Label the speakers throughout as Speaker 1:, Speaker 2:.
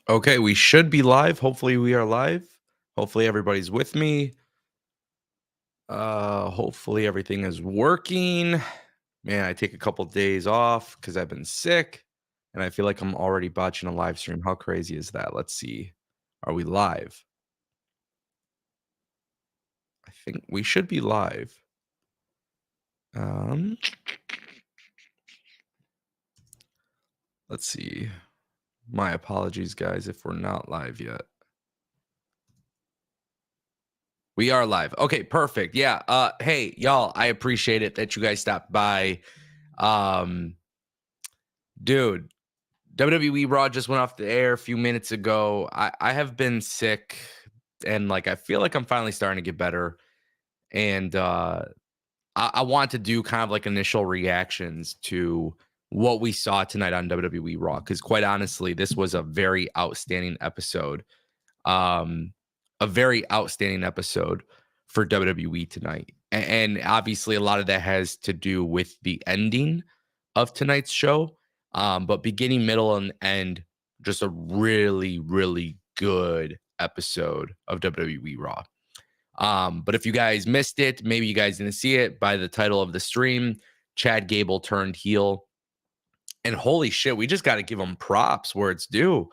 Speaker 1: Okay, we should be live. Hopefully we are live. Hopefully everybody's with me. Hopefully everything is working. Man, I take a couple days off because I've been sick and I feel like I'm already botching a live stream. How crazy is that? Let's see. Are we live? I think we should be live. Let's see. My apologies, guys, if we're not live yet. We are live. Okay, perfect. Yeah. Hey, y'all, I appreciate it that you guys stopped by. Dude, WWE Raw just went off the air a few minutes ago. I have been sick and like I feel like I'm finally starting to get better. And I want to do kind of like initial reactions to what we saw tonight on WWE Raw. Because quite honestly, this was a very outstanding episode. A very outstanding episode for WWE tonight. And obviously a lot of that has to do with the ending of tonight's show. But beginning, middle, and end, just a really, really good episode of WWE Raw. But if you guys missed it, maybe you guys didn't see it by the title of the stream, Chad Gable turned heel. And holy shit, we just got to give him props where it's due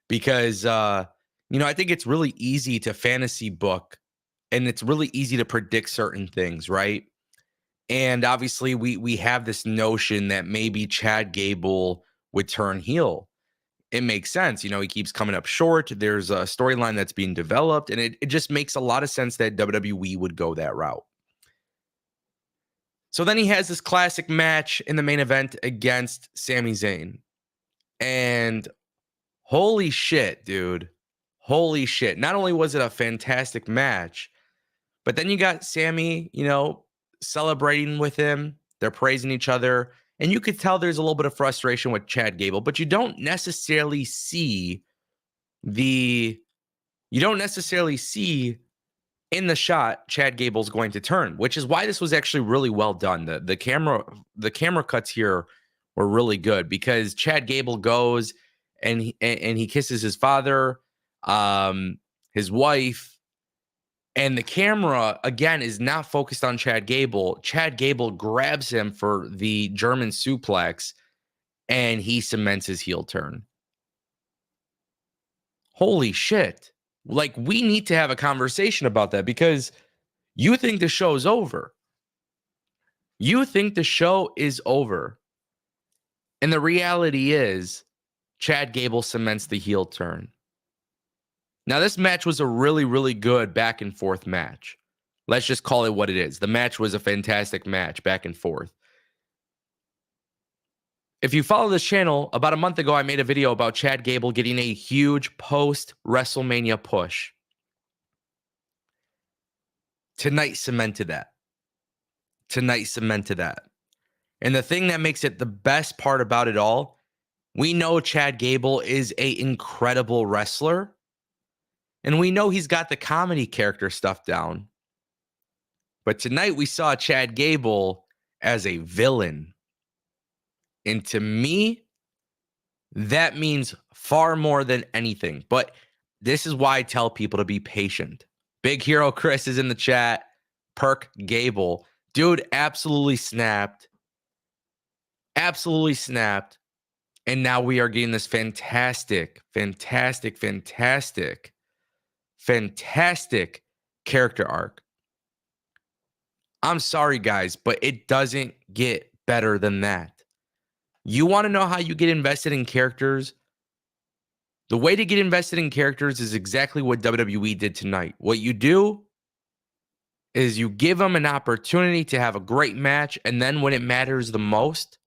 Speaker 1: because, I think it's really easy to fantasy book and it's really easy to predict certain things, right? And obviously we have this notion that maybe Chad Gable would turn heel. It makes sense. He keeps coming up short. There's a storyline that's being developed, and it just makes a lot of sense that WWE would go that route. So then he has this classic match in the main event against Sami Zayn. And holy shit, dude. Holy shit. Not only was it a fantastic match, but then you got Sami, celebrating with him. They're praising each other. And you could tell there's a little bit of frustration with Chad Gable, but you don't necessarily see in the shot Chad Gable's going to turn, which is why this was actually really well done. The camera cuts here were really good because Chad Gable goes and he kisses his father, his wife, and the camera, again, is not focused on Chad Gable. Chad Gable grabs him for the German suplex, and he cements his heel turn. Holy shit. Like, we need to have a conversation about that because you think the show's over. You think the show is over. And the reality is, Chad Gable cements the heel turn. Now, this match was a really, really good back and forth match. Let's just call it what it is. The match was a fantastic match, back and forth. If you follow this channel, about a month ago, I made a video about Chad Gable getting a huge post-WrestleMania push. Tonight cemented that. And the thing that makes it the best part about it all, we know Chad Gable is an incredible wrestler. And we know he's got the comedy character stuff down. But tonight we saw Chad Gable as a villain. And to me, that means far more than anything. But this is why I tell people to be patient. Big Hero Chris is in the chat. Perk Gable. Dude absolutely snapped. Absolutely snapped. And now we are getting this fantastic character arc. I'm sorry, guys, but it doesn't get better than that. You want to know how you get invested in characters? The way to get invested in characters is exactly what WWE did tonight. What you do is you give them an opportunity to have a great match, and then when it matters the most,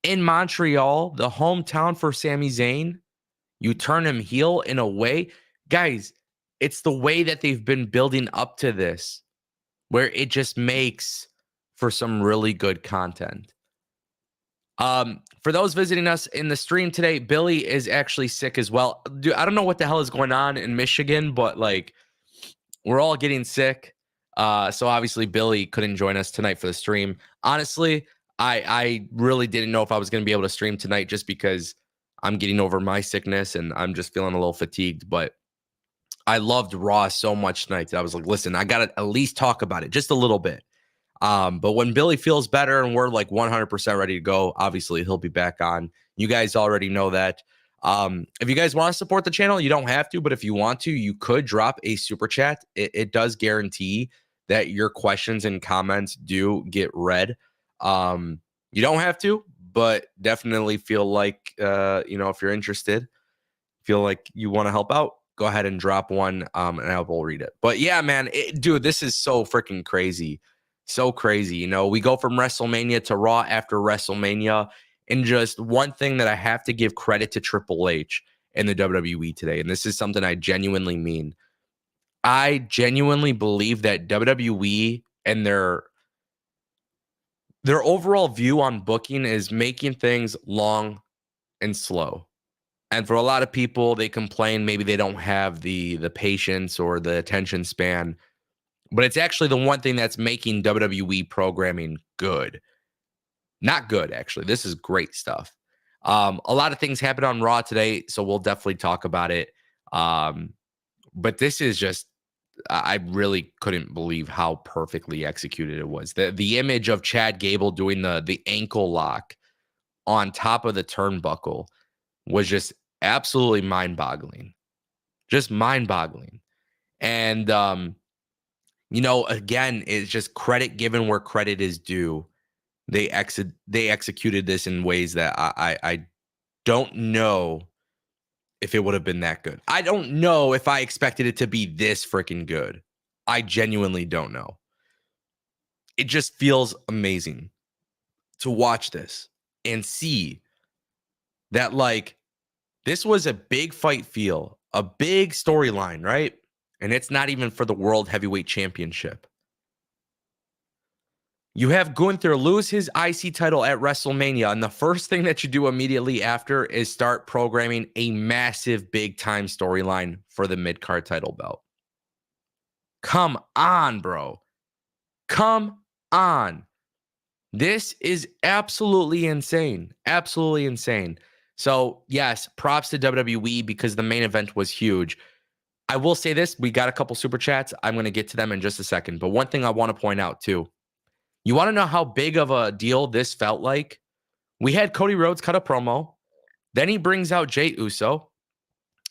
Speaker 1: in Montreal, the hometown for Sami Zayn, you turn him heel in a way. Guys, it's the way that they've been building up to this, where it just makes for some really good content. For those visiting us in the stream today, Billy is actually sick as well. Dude, I don't know what the hell is going on in Michigan, but like we're all getting sick. So obviously Billy couldn't join us tonight for the stream. Honestly, I really didn't know if I was going to be able to stream tonight just because I'm getting over my sickness and I'm just feeling a little fatigued, but I loved Raw so much tonight that I was like, listen, I got to at least talk about it just a little bit. But when Billy feels better and we're like 100% ready to go, obviously he'll be back on. You guys already know that. If you guys want to support the channel, you don't have to, but if you want to, you could drop a super chat. It does guarantee that your questions and comments do get read. You don't have to, but definitely feel like, if you're interested, feel like you want to help out, go ahead and drop one, and I will read it. But yeah, man, dude, this is so freaking crazy. So crazy. We go from WrestleMania to Raw after WrestleMania. And just one thing that I have to give credit to Triple H and the WWE today, and this is something I genuinely mean. I genuinely believe that WWE and their overall view on booking is making things long and slow. And for a lot of people, they complain maybe they don't have the patience or the attention span. But it's actually the one thing that's making WWE programming good. Not good, actually. This is great stuff. A lot of things happened on Raw today, so we'll definitely talk about it. But this is just, I really couldn't believe how perfectly executed it was. The image of Chad Gable doing the ankle lock on top of the turnbuckle was just absolutely mind-boggling. Just mind-boggling. And, again, it's just credit given where credit is due. They executed this in ways that I don't know if it would have been that good. I don't know if I expected it to be this freaking good. I genuinely don't know. It just feels amazing to watch this and see that, like, this was a big fight feel, a big storyline, right? And it's not even for the World Heavyweight Championship. You have Gunther lose his IC title at WrestleMania, and the first thing that you do immediately after is start programming a massive big-time storyline for the mid-card title belt. Come on, bro. Come on. This is absolutely insane. Absolutely insane. So, yes, props to WWE because the main event was huge. I will say this. We got a couple super chats. I'm going to get to them in just a second. But one thing I want to point out, too. You want to know how big of a deal this felt like? We had Cody Rhodes cut a promo. Then he brings out Jey Uso.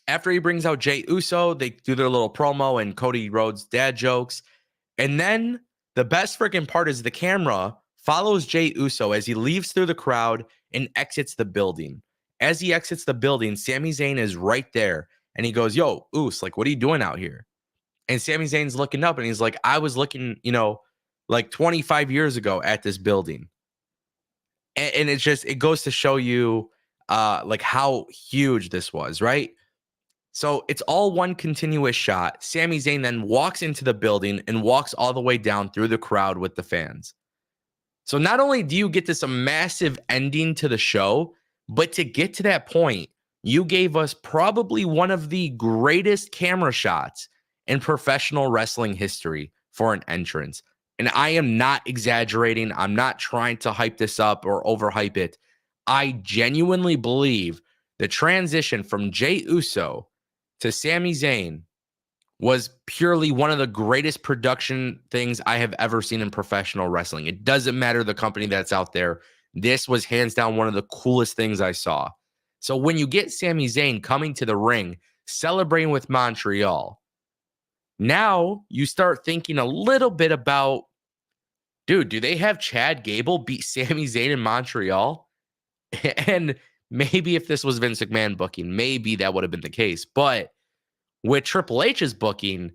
Speaker 1: After he brings out Jey Uso, they do their little promo and Cody Rhodes dad jokes. And then the best freaking part is the camera follows Jey Uso as he leaves through the crowd and exits the building. As he exits the building, Sami Zayn is right there. And he goes, yo, Us, like, what are you doing out here? And Sami Zayn's looking up and he's like, I was looking, like 25 years ago at this building. And it's just, it goes to show you like how huge this was, right? So it's all one continuous shot. Sami Zayn then walks into the building and walks all the way down through the crowd with the fans. So not only do you get this a massive ending to the show, but to get to that point, you gave us probably one of the greatest camera shots in professional wrestling history for an entrance. And I am not exaggerating. I'm not trying to hype this up or overhype it. I genuinely believe the transition from Jey Uso to Sami Zayn was purely one of the greatest production things I have ever seen in professional wrestling. It doesn't matter the company that's out there. This was hands down one of the coolest things I saw. So when you get Sami Zayn coming to the ring, celebrating with Montreal, now you start thinking a little bit about, dude, do they have Chad Gable beat Sami Zayn in Montreal? And maybe if this was Vince McMahon booking, maybe that would have been the case. But with Triple H's booking,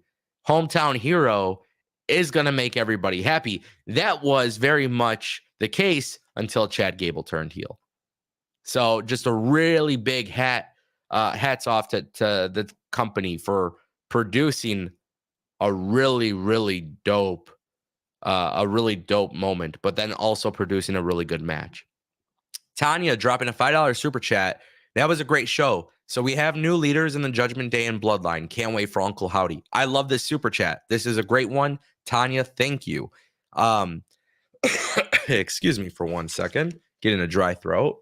Speaker 1: hometown hero is going to make everybody happy. That was very much the case until Chad Gable turned heel. So just a really big hats off to the company for producing a really, really dope moment, but then also producing a really good match. Tanya dropping a $5 super chat. That was a great show. So we have new leaders in the Judgment Day and Bloodline. Can't wait for Uncle Howdy. I love this super chat. This is a great one. Tanya, thank you. Excuse me for 1 second. Getting a dry throat.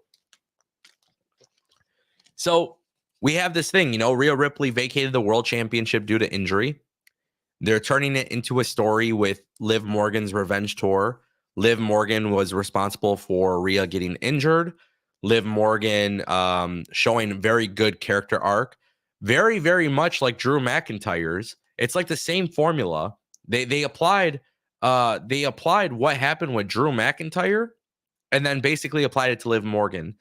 Speaker 1: So we have this thing, Rhea Ripley vacated the world championship due to injury. They're turning it into a story with Liv Morgan's revenge tour. Liv Morgan was responsible for Rhea getting injured. Liv Morgan showing very good character arc. Very, very much like Drew McIntyre's. It's like the same formula. They applied what happened with Drew McIntyre and then basically applied it to Liv Morgan.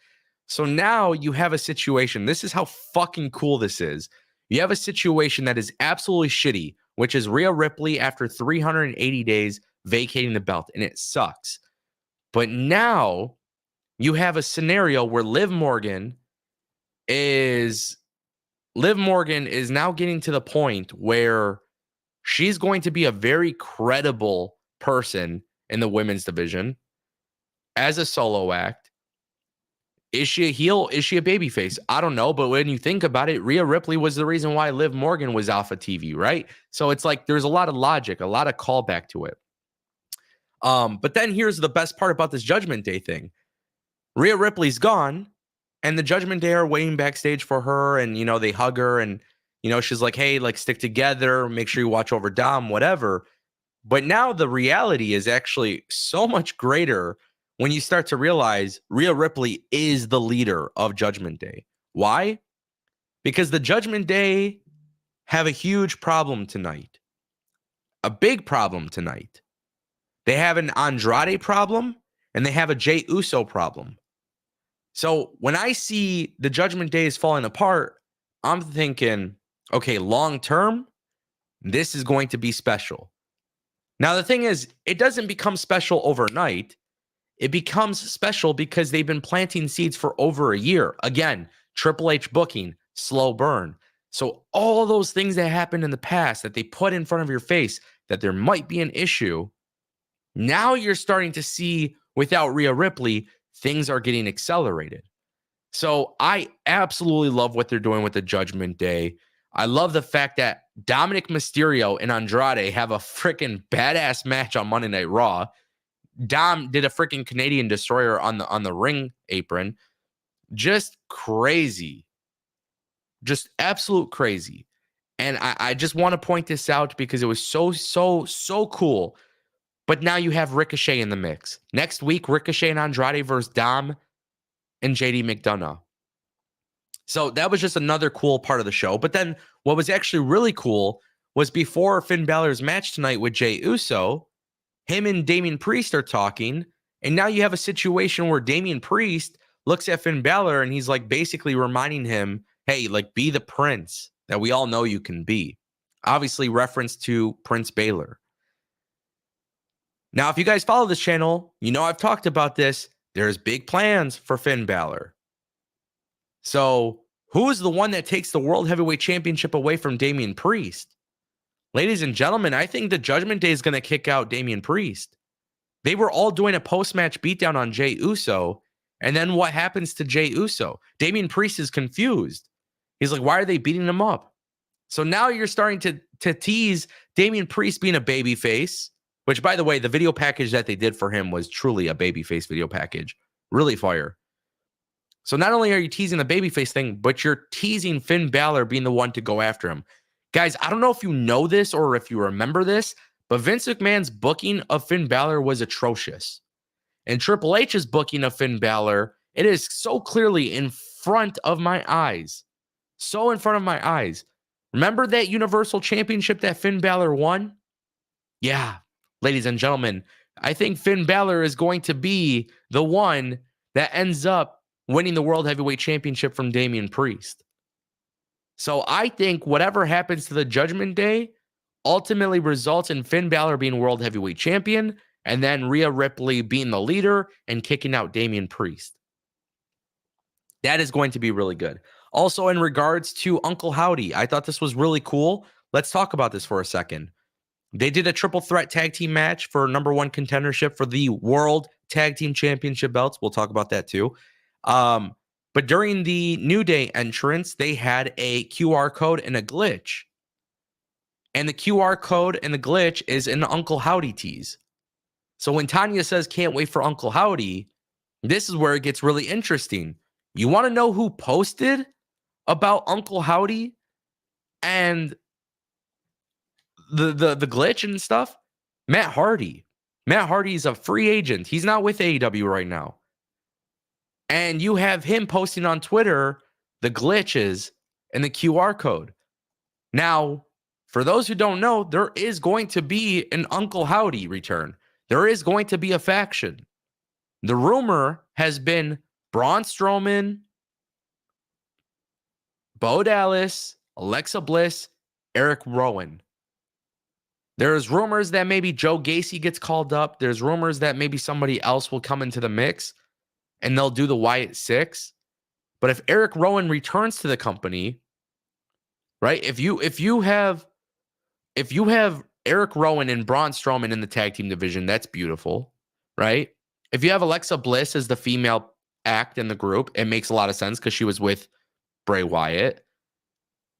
Speaker 1: So now you have a situation. This is how fucking cool this is. You have a situation that is absolutely shitty, which is Rhea Ripley after 380 days vacating the belt, and it sucks. But now you have a scenario where Liv Morgan is now getting to the point where she's going to be a very credible person in the women's division as a solo act. Is she a heel? Is she a babyface? I don't know. But when you think about it, Rhea Ripley was the reason why Liv Morgan was off of TV, right? So it's like there's a lot of logic, a lot of callback to it. But then here's the best part about this Judgment Day thing. Rhea Ripley's gone, and the Judgment Day are waiting backstage for her, and, they hug her, and, she's like, hey, like, stick together, make sure you watch over Dom, whatever. But now the reality is actually so much greater when you start to realize Rhea Ripley is the leader of Judgment Day. Why? Because the Judgment Day have a huge problem tonight. A big problem tonight. They have an Andrade problem, and they have a Jey Uso problem. So when I see the Judgment Day is falling apart, I'm thinking, okay, long term, this is going to be special. Now, the thing is, it doesn't become special overnight. It becomes special because they've been planting seeds for over a year. Again, Triple H booking, slow burn. So all those things that happened in the past that they put in front of your face that there might be an issue, now you're starting to see without Rhea Ripley, things are getting accelerated. So I absolutely love what they're doing with the Judgment Day. I love the fact that Dominic Mysterio and Andrade have a freaking badass match on Monday Night Raw. Dom did a freaking Canadian Destroyer on the ring apron. Just crazy. Just absolute crazy. And I just want to point this out because it was so cool. But now you have Ricochet in the mix. Next week, Ricochet and Andrade versus Dom and JD McDonough. So that was just another cool part of the show. But then what was actually really cool was before Finn Balor's match tonight with Jey Uso, him and Damian Priest are talking, and now you have a situation where Damian Priest looks at Finn Balor and he's like basically reminding him, hey, like be the prince that we all know you can be. Obviously reference to Prince Balor. Now, if you guys follow this channel, I've talked about this. There's big plans for Finn Balor. So who is the one that takes the World Heavyweight Championship away from Damian Priest? Ladies and gentlemen, I think the Judgment Day is going to kick out Damian Priest. They were all doing a post-match beatdown on Jey Uso, and then what happens to Jey Uso? Damian Priest is confused. He's like, why are they beating him up? So now you're starting to tease Damian Priest being a babyface, which, by the way, the video package that they did for him was truly a babyface video package. Really fire. So not only are you teasing the babyface thing, but you're teasing Finn Balor being the one to go after him. Guys, I don't know if you know this or if you remember this, but Vince McMahon's booking of Finn Balor was atrocious. And Triple H's booking of Finn Balor, it is so clearly in front of my eyes. So in front of my eyes. Remember that Universal Championship that Finn Balor won? Yeah, ladies and gentlemen, I think Finn Balor is going to be the one that ends up winning the World Heavyweight Championship from Damian Priest. So I think whatever happens to the Judgment Day ultimately results in Finn Balor being World Heavyweight Champion and then Rhea Ripley being the leader and kicking out Damian Priest. That is going to be really good. Also, in regards to Uncle Howdy, I thought this was really cool. Let's talk about this for a second. They did a triple threat tag team match for number one contendership for the World Tag Team Championship belts. We'll talk about that too. But during the New Day entrance, they had a QR code and a glitch. And the QR code and the glitch is an Uncle Howdy tease. So when Tanya says, can't wait for Uncle Howdy, this is where it gets really interesting. You want to know who posted about Uncle Howdy and the glitch and stuff? Matt Hardy. Matt Hardy is a free agent. He's not with AEW right now. And you have him posting on Twitter the glitches and the QR code. Now, for those who don't know, there is going to be an Uncle Howdy return. There is going to be a faction. The rumor has been Braun Strowman, Bo Dallas, Alexa Bliss, Eric Rowan. There's rumors that maybe Joe Gacy gets called up. There's rumors that maybe somebody else will come into the mix and they'll do the Wyatt Six. But if Eric Rowan returns to the company, right? If you have Eric Rowan and Braun Strowman in the tag team division, that's beautiful, right? If you have Alexa Bliss as the female act in the group, it makes a lot of sense because she was with Bray Wyatt.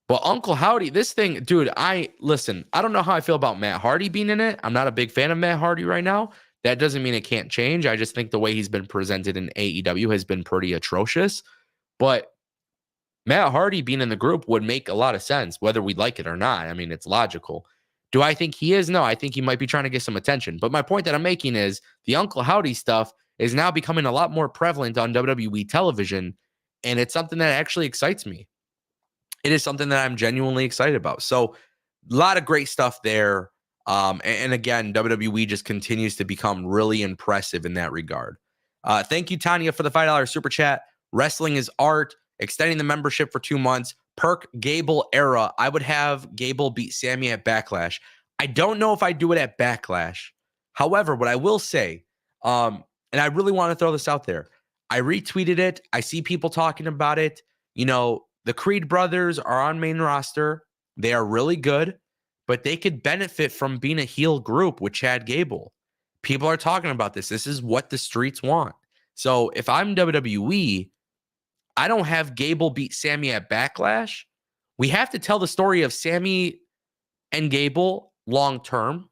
Speaker 1: But Uncle Howdy, this thing, dude, I don't know how I feel about Matt Hardy being in it. I'm not a big fan of Matt Hardy right now. That doesn't mean it can't change. I just think the way he's been presented in AEW has been pretty atrocious. But Matt Hardy being in the group would make a lot of sense, whether we like it or not. I mean, it's logical. Do I think he is? No, I think he might be trying to get some attention. But my point that I'm making is the Uncle Howdy stuff is now becoming a lot more prevalent on WWE television, and it's something that actually excites me. It is something that I'm genuinely excited about. So a lot of great stuff there. And again, WWE just continues to become really impressive in that regard. Thank you, Tanya, for the $5 super chat. Wrestling is art. Extending the membership for 2 months. Perk Gable era. I would have Gable beat Sammy at Backlash. I don't know if I do it at Backlash. However, what I will say, and I really want to throw this out there. I retweeted it. I see people talking about it. You know, the Creed brothers are on main roster. They are really good, but they could benefit from being a heel group with Chad Gable. People are talking about this. This is what the streets want. So if I'm WWE, I don't have Gable beat Sammy at Backlash. We have to tell the story of Sammy and Gable long term.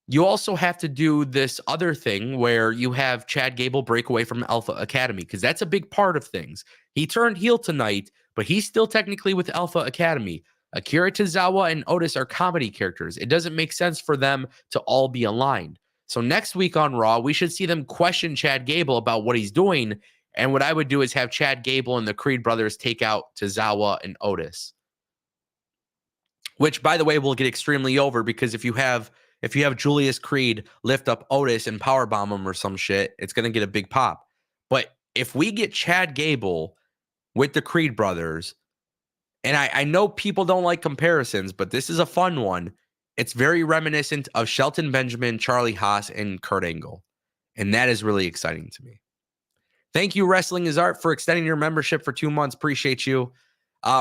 Speaker 1: You also have to do this other thing where you have Chad Gable break away from Alpha Academy, because that's a big part of things. He turned heel tonight, but he's still technically with Alpha Academy. Akira Tozawa and Otis are comedy characters. It doesn't make sense for them to all be aligned. So next week on Raw, we should see them question Chad Gable about what he's doing. And what I would do is have Chad Gable and the Creed brothers take out Tozawa and Otis. Which, by the way, will get extremely over, because if you have Julius Creed lift up Otis and powerbomb him or some shit, it's going to get a big pop. But if we get Chad Gable with the Creed brothers, and I know people don't like comparisons, but this is a fun one. It's very reminiscent of Shelton Benjamin, Charlie Haas, and Kurt Angle. And that is really exciting to me. Thank you, Wrestling is Art, for extending your membership for 2 months. Appreciate you.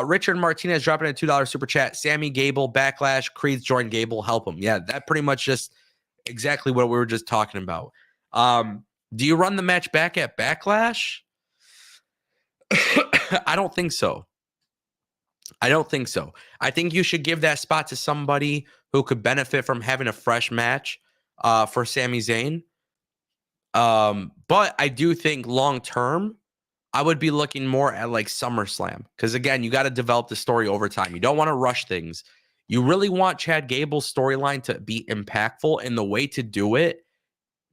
Speaker 1: Richard Martinez dropping a $2 super chat. Sammy Gable, Backlash, Creed's join Gable, help him. Yeah, that pretty much just exactly what we were just talking about. Do you run the match back at Backlash? I don't think so. I think you should give that spot to somebody who could benefit from having a fresh match for Sami Zayn. But I do think long term, I would be looking more at like SummerSlam, because again, you got to develop the story over time. You don't want to rush things. You really want Chad Gable's storyline to be impactful, and the way to do it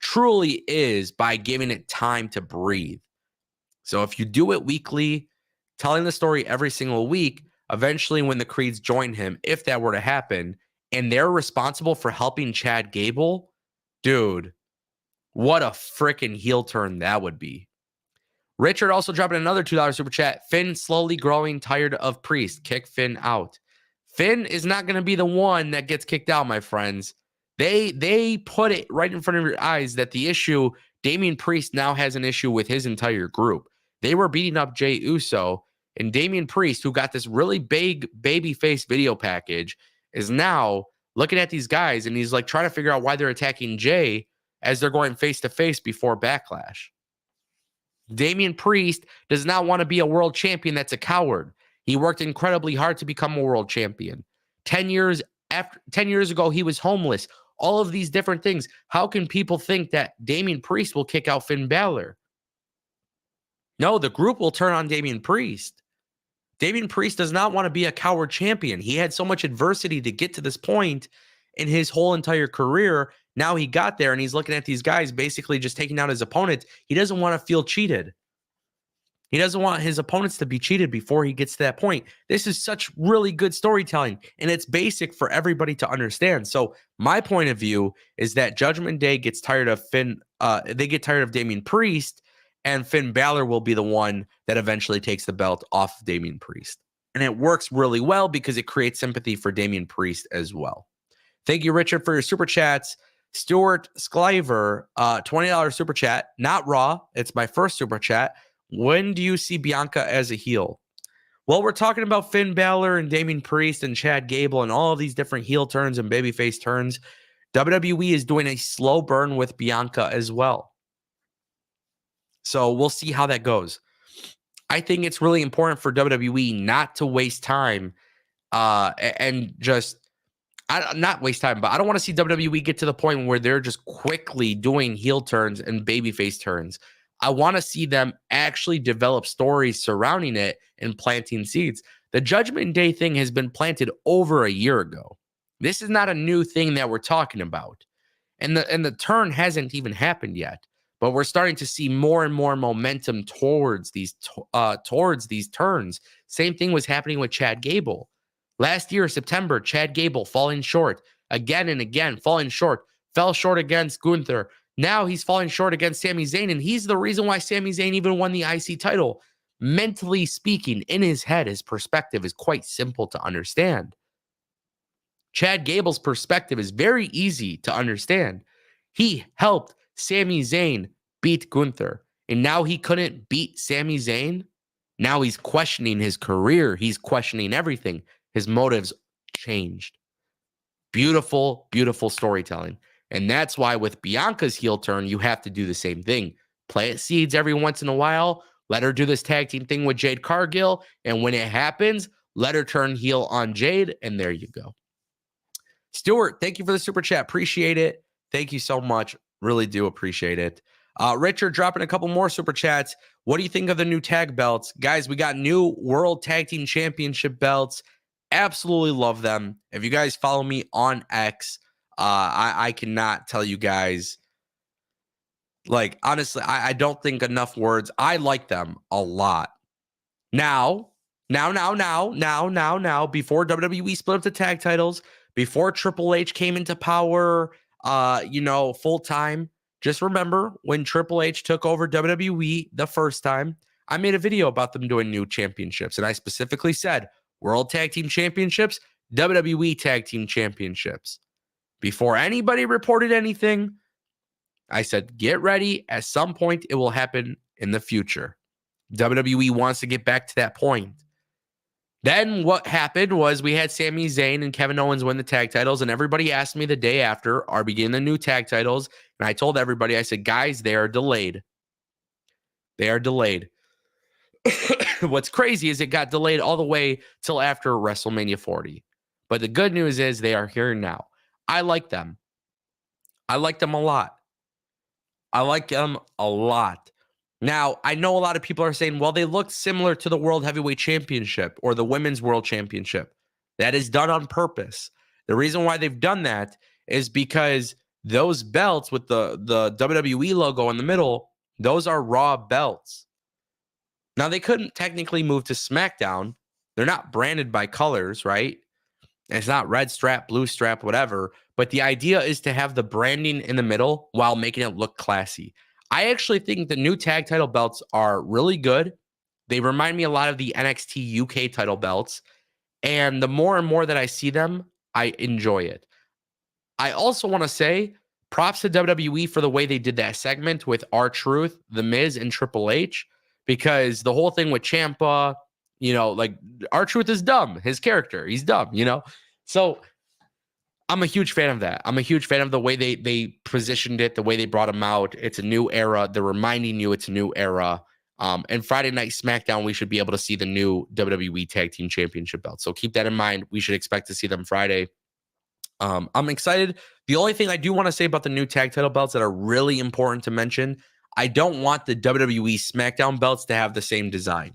Speaker 1: truly is by giving it time to breathe. So if you do it weekly, telling the story every single week, eventually when the Creeds join him, if that were to happen, and they're responsible for helping Chad Gable, dude, what a freaking heel turn that would be. Richard also dropping another $2 super chat. Finn slowly growing tired of Priest. Kick Finn out. Finn is not going to be the one that gets kicked out, my friends. They put it right in front of your eyes that the issue, Damian Priest now has an issue with his entire group. They were beating up Jey Uso, and Damian Priest, who got this really big babyface video package, is now looking at these guys, and he's like trying to figure out why they're attacking Jey as they're going face to face before Backlash. Damian Priest does not want to be a world champion that's a coward. He worked incredibly hard to become a world champion. 10 years ago, he was homeless. All of these different things. How can people think that Damian Priest will kick out Finn Balor? No, the group will turn on Damian Priest. Damian Priest does not want to be a coward champion. He had so much adversity to get to this point in his whole entire career. Now he got there and he's looking at these guys basically just taking out his opponent. He doesn't want to feel cheated. He doesn't want his opponents to be cheated before he gets to that point. This is such really good storytelling, and it's basic for everybody to understand. So my point of view is that Judgment Day gets tired of they get tired of Damian Priest, and Finn Balor will be the one that eventually takes the belt off of Damian Priest. And it works really well because it creates sympathy for Damian Priest as well. Thank you, Richard, for your super chats. Stuart Scliver, $20 super chat. Not Raw. It's my first super chat. When do you see Bianca as a heel? Well, we're talking about Finn Balor and Damian Priest and Chad Gable and all of these different heel turns and babyface turns. WWE is doing a slow burn with Bianca as well. So we'll see how that goes. I think it's really important for WWE not to waste time and just not waste time, but I don't want to see WWE get to the point where they're just quickly doing heel turns and babyface turns. I want to see them actually develop stories surrounding it and planting seeds. The Judgment Day thing has been planted over a year ago. This is not a new thing that we're talking about. And the turn hasn't even happened yet. But we're starting to see more and more momentum towards these turns. Same thing was happening with Chad Gable. Last year, September, Chad Gable falling short again and again, falling short, fell short against Gunther. Now he's falling short against Sami Zayn, and he's the reason why Sami Zayn even won the IC title. Mentally speaking, in his head, his perspective is quite simple to understand. Chad Gable's perspective is very easy to understand. He helped Sami Zayn beat Gunther, and now he couldn't beat Sami Zayn. Now he's questioning his career. He's questioning everything. His motives changed. Beautiful, beautiful storytelling. And that's why with Bianca's heel turn, you have to do the same thing. Plant seeds every once in a while. Let her do this tag team thing with Jade Cargill. And when it happens, let her turn heel on Jade. And there you go. Stuart, thank you for the super chat. Appreciate it. Thank you so much. Really do appreciate it. Richard dropping a couple more super chats. What do you think of the new tag belts? Guys, we got new World Tag Team Championship belts. Absolutely love them. If you guys follow me on X, I cannot tell you guys, like, honestly, I don't think enough words. I like them a lot. Now, before WWE split up the tag titles, before Triple H came into power, full time, just remember when Triple H took over WWE the first time, I made a video about them doing new championships. And I specifically said World Tag Team Championships, WWE Tag Team Championships. Before anybody reported anything, I said, get ready. At some point, it will happen in the future. WWE wants to get back to that point. Then what happened was we had Sami Zayn and Kevin Owens win the tag titles, and everybody asked me the day after, are we getting the new tag titles? And I told everybody, I said, guys, they are delayed. They are delayed. What's crazy is it got delayed all the way till after WrestleMania 40. But the good news is they are here now. I like them. I like them a lot. Now, I know a lot of people are saying, well, they look similar to the World Heavyweight Championship or the Women's World Championship. That is done on purpose. The reason why they've done that is because those belts with the WWE logo in the middle, those are Raw belts. Now, they couldn't technically move to SmackDown. They're not branded by colors, right? It's not red strap, blue strap, whatever. But the idea is to have the branding in the middle while making it look classy. I actually think the new tag title belts are really good. They remind me a lot of the NXT UK title belts. And the more and more that I see them, I enjoy it. I also want to say props to WWE for the way they did that segment with R-Truth, The Miz, and Triple H. Because the whole thing with Ciampa, like R-Truth is dumb. His character, he's dumb, So I'm a huge fan of that. I'm a huge fan of the way they positioned it, the way they brought him out. It's a new era. They're reminding you it's a new era. And Friday Night SmackDown, we should be able to see the new WWE Tag Team Championship belt. So keep that in mind. We should expect to see them Friday. I'm excited. The only thing I do want to say about the new tag title belts that are really important to mention, I don't want the WWE SmackDown belts to have the same design.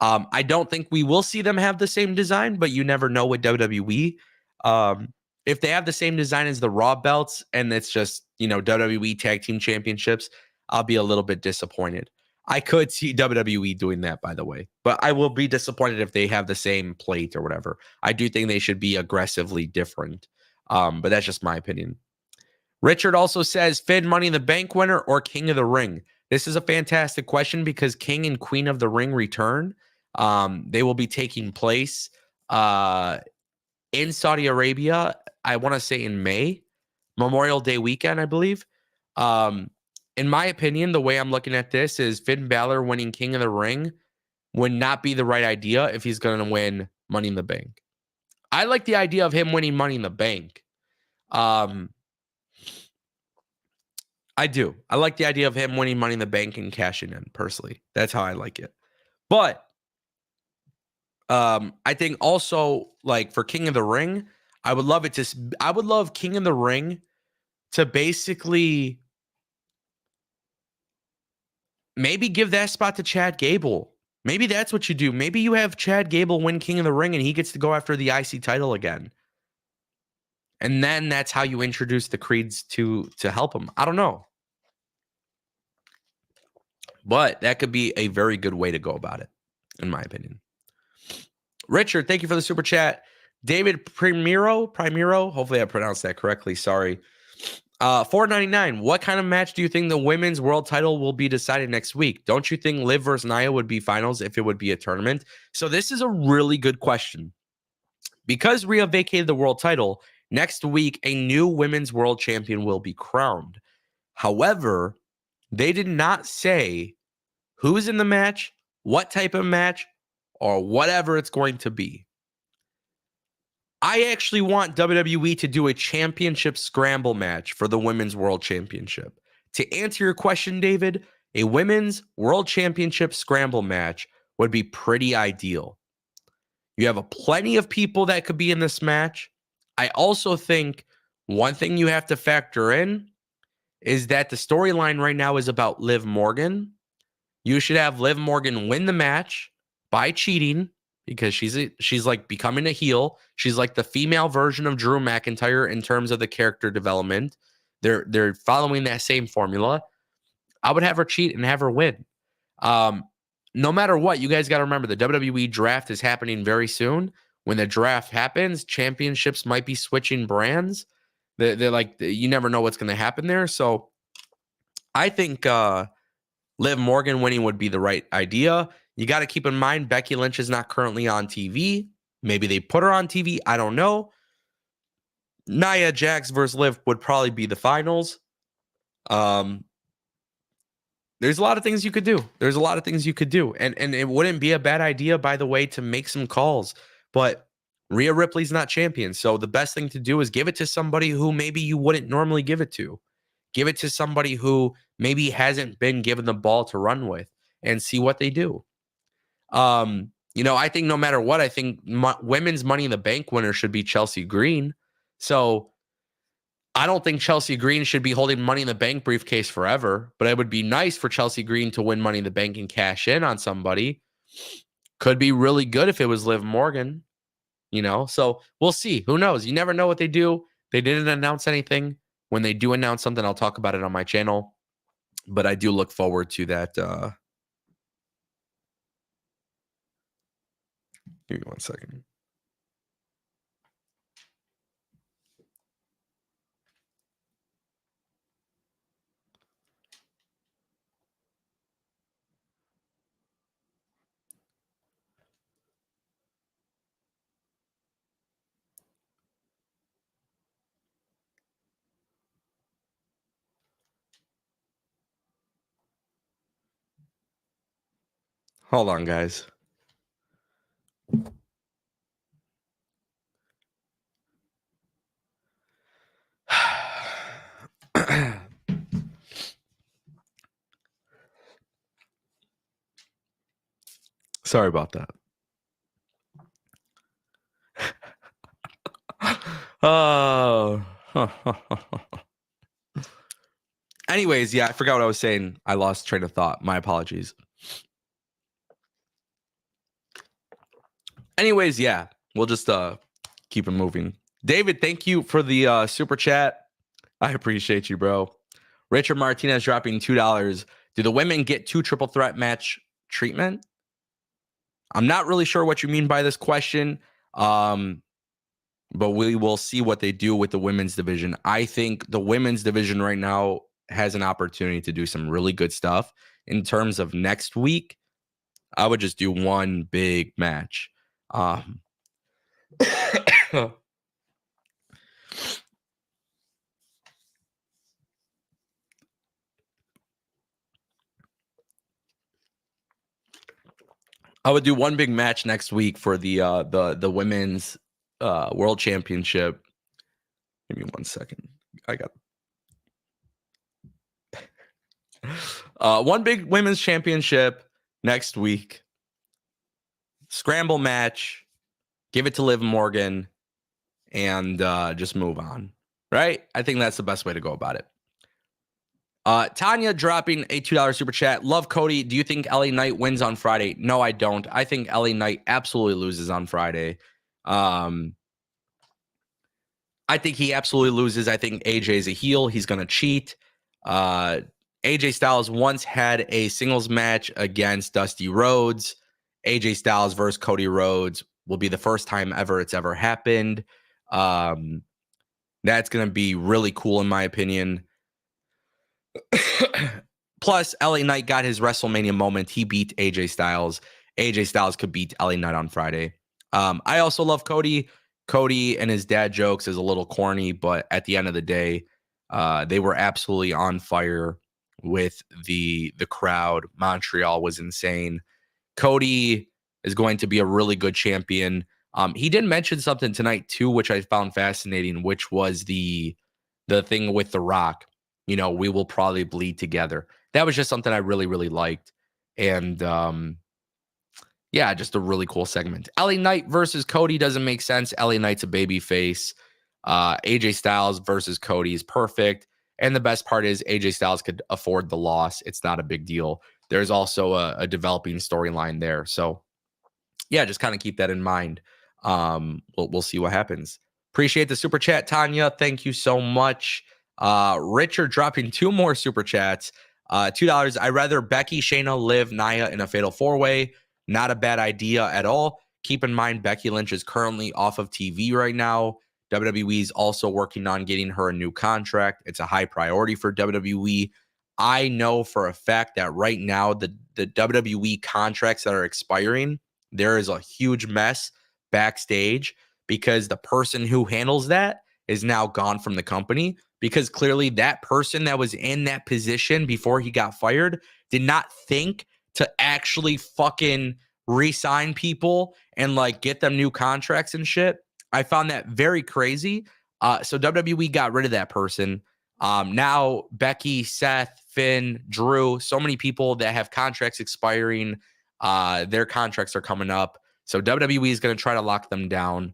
Speaker 1: I don't think we will see them have the same design, but you never know with WWE. If they have the same design as the Raw belts and it's just, WWE Tag Team Championships, I'll be a little bit disappointed. I could see WWE doing that, by the way, but I will be disappointed if they have the same plate or whatever. I do think they should be aggressively different, but that's just my opinion. Richard also says, Finn Money in the Bank winner or King of the Ring? This is a fantastic question because King and Queen of the Ring return. They will be taking place in Saudi Arabia, I want to say in May, Memorial Day weekend, I believe. In my opinion, the way I'm looking at this is Finn Balor winning King of the Ring would not be the right idea if he's going to win Money in the Bank. I like the idea of him winning Money in the Bank. I do. I like the idea of him winning Money in the Bank and cashing in, personally. That's how I like it. But I think also, like, for King of the Ring, I would love King of the Ring to basically maybe give that spot to Chad Gable. Maybe that's what you do. Maybe you have Chad Gable win King of the Ring and he gets to go after the IC title again. And then that's how you introduce the Creeds to help him. I don't know. But that could be a very good way to go about it, in my opinion. Richard, thank you for the super chat. David Primero, hopefully I pronounced that correctly. Sorry. $4.99. What kind of match do you think the women's world title will be decided next week? Don't you think Liv versus Nia would be finals if it would be a tournament? So this is a really good question. Because Rhea vacated the world title, next week a new women's world champion will be crowned. However, they did not say who's in the match, what type of match, or whatever it's going to be. I actually want WWE to do a championship scramble match for the Women's World Championship. To answer your question, David, a Women's World Championship scramble match would be pretty ideal. You have plenty of people that could be in this match. I also think one thing you have to factor in is that the storyline right now is about Liv Morgan. You should have Liv Morgan win the match by cheating because she's like becoming a heel. She's like the female version of Drew McIntyre in terms of the character development. They're following that same formula. I would have her cheat and have her win. No matter what, you guys got to remember the WWE draft is happening very soon. When the draft happens, championships might be switching brands. They're like, you never know what's going to happen there. So I think Liv Morgan winning would be the right idea. You got to keep in mind, Becky Lynch is not currently on TV. Maybe they put her on TV. I don't know. Nia Jax versus Liv would probably be the finals. There's a lot of things you could do. And it wouldn't be a bad idea, by the way, to make some calls. But Rhea Ripley's not champion. So the best thing to do is give it to somebody who maybe you wouldn't normally give it to. Give it to somebody who maybe hasn't been given the ball to run with and see what they do. I think no matter what, I think women's Money in the Bank winner should be Chelsea Green. So I don't think Chelsea Green should be holding Money in the Bank briefcase forever, but it would be nice for Chelsea Green to win Money in the Bank and cash in on somebody. Could be really good if it was Liv Morgan, so we'll see. Who knows? You never know what they do. They didn't announce anything. When they do announce something, I'll talk about it on my channel, but I do look forward to that. Give me 1 second. Hold on, guys. Sorry about that. Oh. Anyways, yeah, I forgot what I was saying. I lost train of thought. My apologies. Anyways, yeah, we'll just keep it moving. David, thank you for the super chat. I appreciate you, bro. Richard Martinez dropping $2. Do the women get 2 triple threat match treatment? I'm not really sure what you mean by this question, but we will see what they do with the women's division. I think the women's division right now has an opportunity to do some really good stuff. In terms of next week, I would just do one big match. I would do one big match next week for the women's world championship. Give me 1 second. I got one big women's championship next week. Scramble match. Give it to Liv Morgan and just move on. Right? I think that's the best way to go about it. Tanya dropping a $2 super chat. Love Cody. Do you think LA Knight wins on Friday? No, I don't. I think LA Knight absolutely loses on Friday. I think he absolutely loses. I think AJ is a heel. He's going to cheat. AJ Styles once had a singles match against Dusty Rhodes. AJ Styles versus Cody Rhodes will be the first time ever it's ever happened. That's going to be really cool in my opinion. Plus, LA Knight got his WrestleMania moment. He beat AJ Styles. AJ Styles could beat LA Knight on Friday. I also love Cody. Cody and his dad jokes is a little corny, but at the end of the day, they were absolutely on fire with the crowd. Montreal was insane. Cody is going to be a really good champion. He did mention something tonight too, which I found fascinating, which was the thing with The Rock. You know, we will probably bleed together. That was just something I really, really liked. And yeah, just a really cool segment. LA Knight versus Cody doesn't make sense. LA Knight's a baby face. AJ Styles versus Cody is perfect. And the best part is AJ Styles could afford the loss. It's not a big deal. There's also a developing storyline there. So yeah, just kind of keep that in mind. We'll see what happens. Appreciate the super chat, Tanya. Thank you so much. Richard dropping 2 more super chats. $2. I'd rather Becky, Shayna, Liv, Nia in a fatal 4-way. Not a bad idea at all. Keep in mind, Becky Lynch is currently off of TV right now. WWE is also working on getting her a new contract. It's a high priority for WWE. I know for a fact that right now, the WWE contracts that are expiring, there is a huge mess backstage because the person who handles that is now gone from the company, because clearly that person that was in that position before he got fired did not think to actually fucking re-sign people and like get them new contracts and shit. I found that very crazy. So WWE got rid of that person. Now Becky, Seth, Finn, Drew, so many people that have contracts expiring, their contracts are coming up. So WWE is going to try to lock them down.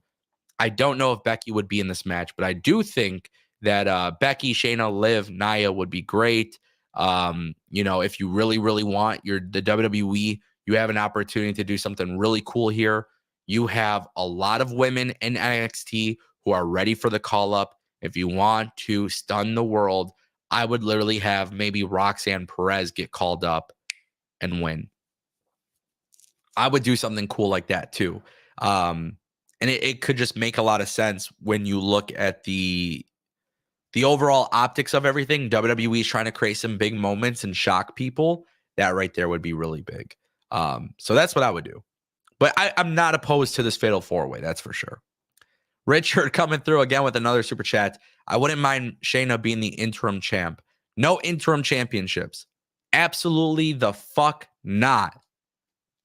Speaker 1: I don't know if Becky would be in this match, but I do think that Becky, Shayna, Liv, Nia would be great. You know, if you really, really want the WWE, you have an opportunity to do something really cool here. You have a lot of women in NXT who are ready for the call up. If you want to stun the world, I would literally have maybe Roxanne Perez get called up and win. I would do something cool like that too. And it could just make a lot of sense when you look at the overall optics of everything. WWE is trying to create some big moments and shock people. That right there would be really big. So that's what I would do. But I'm not opposed to this fatal 4-way. That's for sure. Richard coming through again with another super chat. I wouldn't mind Shayna being the interim champ. No interim championships. Absolutely the fuck not.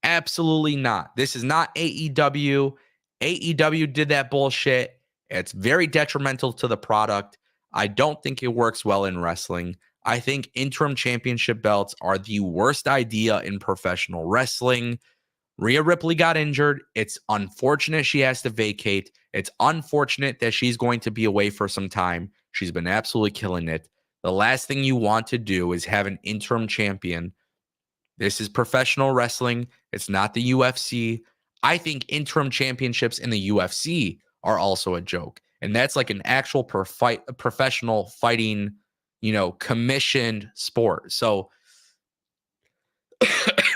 Speaker 1: Absolutely not. This is not AEW. AEW did that bullshit. It's very detrimental to the product. I don't think it works well in wrestling. I think interim championship belts are the worst idea in professional wrestling. Rhea Ripley got injured. It's unfortunate she has to vacate. It's unfortunate that she's going to be away for some time. She's been absolutely killing it. The last thing you want to do is have an interim champion. This is professional wrestling. It's not the UFC. I think interim championships in the UFC are also a joke. And that's like an actual professional fighting, commissioned sport. So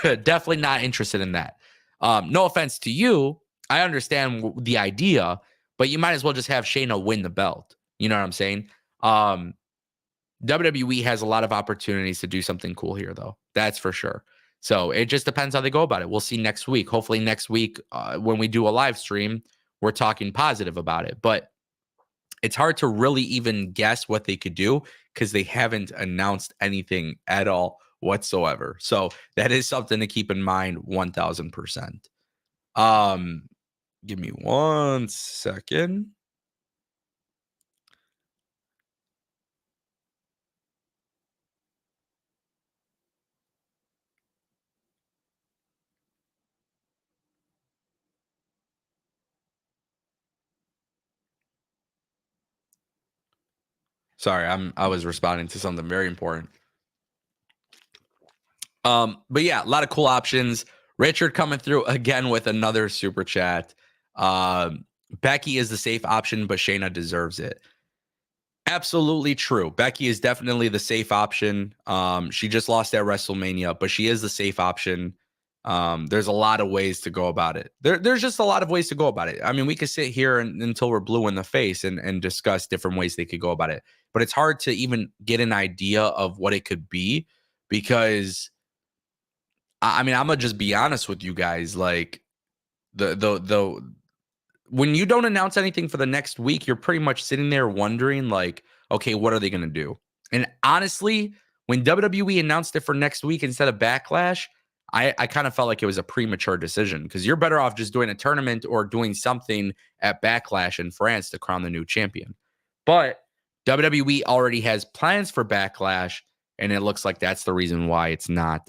Speaker 1: definitely not interested in that. No offense to you. I understand the idea, but you might as well just have Shayna win the belt. You know what I'm saying? WWE has a lot of opportunities to do something cool here, though. That's for sure. So it just depends how they go about it. We'll see next week. Hopefully next week, when we do a live stream, we're talking positive about it. But it's hard to really even guess what they could do because they haven't announced anything at all whatsoever. So that is something to keep in mind 1000%. Give me 1 second. Sorry, I was responding to something very important. But yeah, a lot of cool options. Richard coming through again with another super chat. Becky is the safe option, but Shayna deserves it. Absolutely true. Becky is definitely the safe option. She just lost at WrestleMania, but she is the safe option. There's a lot of ways to go about it. There's just a lot of ways to go about it. I mean, we could sit here until we're blue in the face and discuss different ways they could go about it. But it's hard to even get an idea of what it could be because I mean, I'm gonna just be honest with you guys. Like the when you don't announce anything for the next week, you're pretty much sitting there wondering, like, okay, what are they gonna do? And honestly, when WWE announced it for next week instead of Backlash, I kind of felt like it was a premature decision because you're better off just doing a tournament or doing something at Backlash in France to crown the new champion. But WWE already has plans for Backlash, and it looks like that's the reason why it's not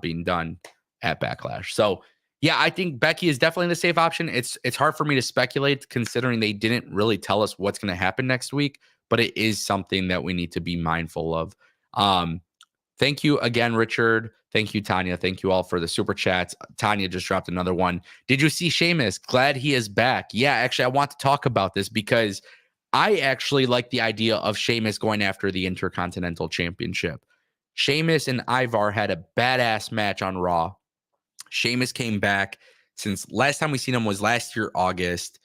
Speaker 1: being done at Backlash. So yeah, I think Becky is definitely the safe option. It's hard for me to speculate considering they didn't really tell us what's going to happen next week, but it is something that we need to be mindful of. Thank you again, Richard. Thank you, Tanya. Thank you all for the super chats. Tanya just dropped another one. Did you see Sheamus? Glad he is back. Yeah, actually, I want to talk about this because I actually like the idea of Sheamus going after the Intercontinental Championship. Sheamus and Ivar had a badass match on Raw. Sheamus came back since last time we seen him was last year, August,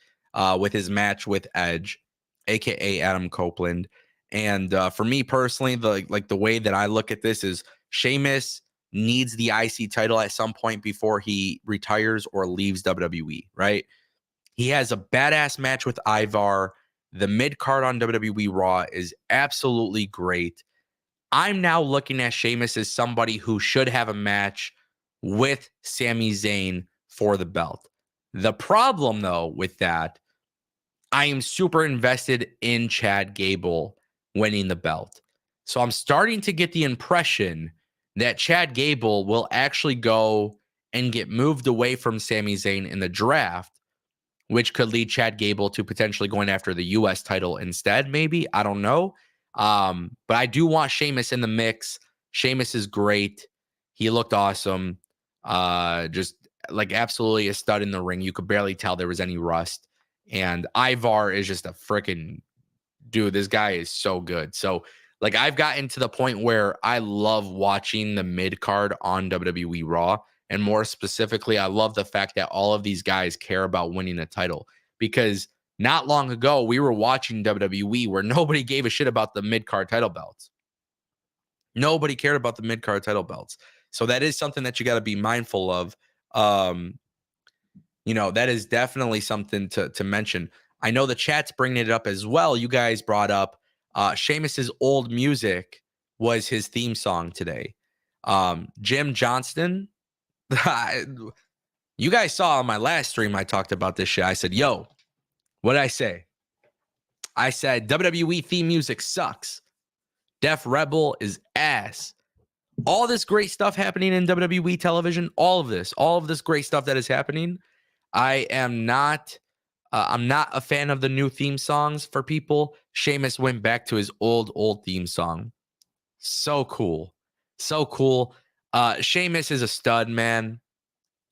Speaker 1: with his match with Edge, aka Adam Copeland. And for me personally, the way that I look at this is Sheamus needs the IC title at some point before he retires or leaves WWE, right? He has a badass match with Ivar. The mid card on WWE Raw is absolutely great. I'm now looking at Sheamus as somebody who should have a match with Sami Zayn for the belt. The problem, though, with that, I am super invested in Chad Gable winning the belt. So I'm starting to get the impression that Chad Gable will actually go and get moved away from Sami Zayn in the draft, which could lead Chad Gable to potentially going after the US title instead, maybe. I don't know. But I do want Sheamus in the mix. Sheamus is great. He looked awesome. Just like absolutely a stud in the ring. You could barely tell there was any rust. And Ivar is just a freaking dude. This guy is so good. So, like, I've gotten to the point where I love watching the mid card on WWE Raw. And more specifically, I love the fact that all of these guys care about winning a title because not long ago, we were watching WWE where nobody gave a shit about the mid card title belts. Nobody cared about the mid card title belts. So that is something that you got to be mindful of. That is definitely something to mention. I know the chat's bringing it up as well. You guys brought up Sheamus's old music was his theme song today. Jim Johnston, you guys saw on my last stream, I talked about this shit. I said, yo, what did I say? I said WWE theme music sucks. Def Rebel is ass. All this great stuff happening in WWE television, all of this great stuff that is happening. I am not I'm not a fan of the new theme songs for people. Sheamus went back to his old theme song. So cool. So cool. Sheamus is a stud, man.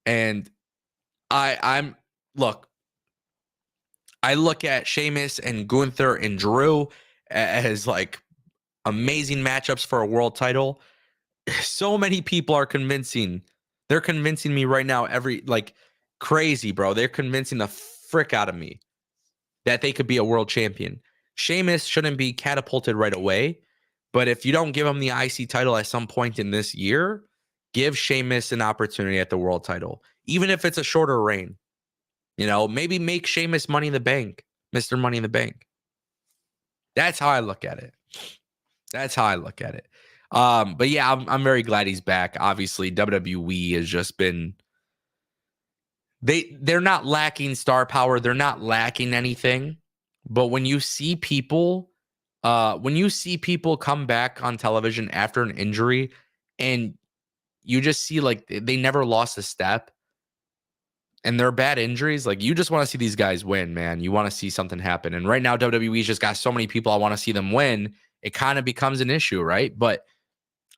Speaker 1: And I'm look. I look at Sheamus and Gunther and Drew as like amazing matchups for a world title. So many people are convincing. They're convincing me right now, crazy, bro. They're convincing the frick out of me that they could be a world champion. Sheamus shouldn't be catapulted right away, but if you don't give him the IC title at some point in this year, give Sheamus an opportunity at the world title, even if it's a shorter reign. Maybe make Sheamus Money in the Bank, Mr. Money in the Bank. That's how I look at it. But yeah, I'm very glad he's back. Obviously, WWE has just been they're not lacking star power. They're not lacking anything. But when you see people come back on television after an injury and you just see like they never lost a step and they're bad injuries, like you just want to see these guys win, man. You want to see something happen. And right now, WWE's just got so many people I want to see them win. It kind of becomes an issue, right? But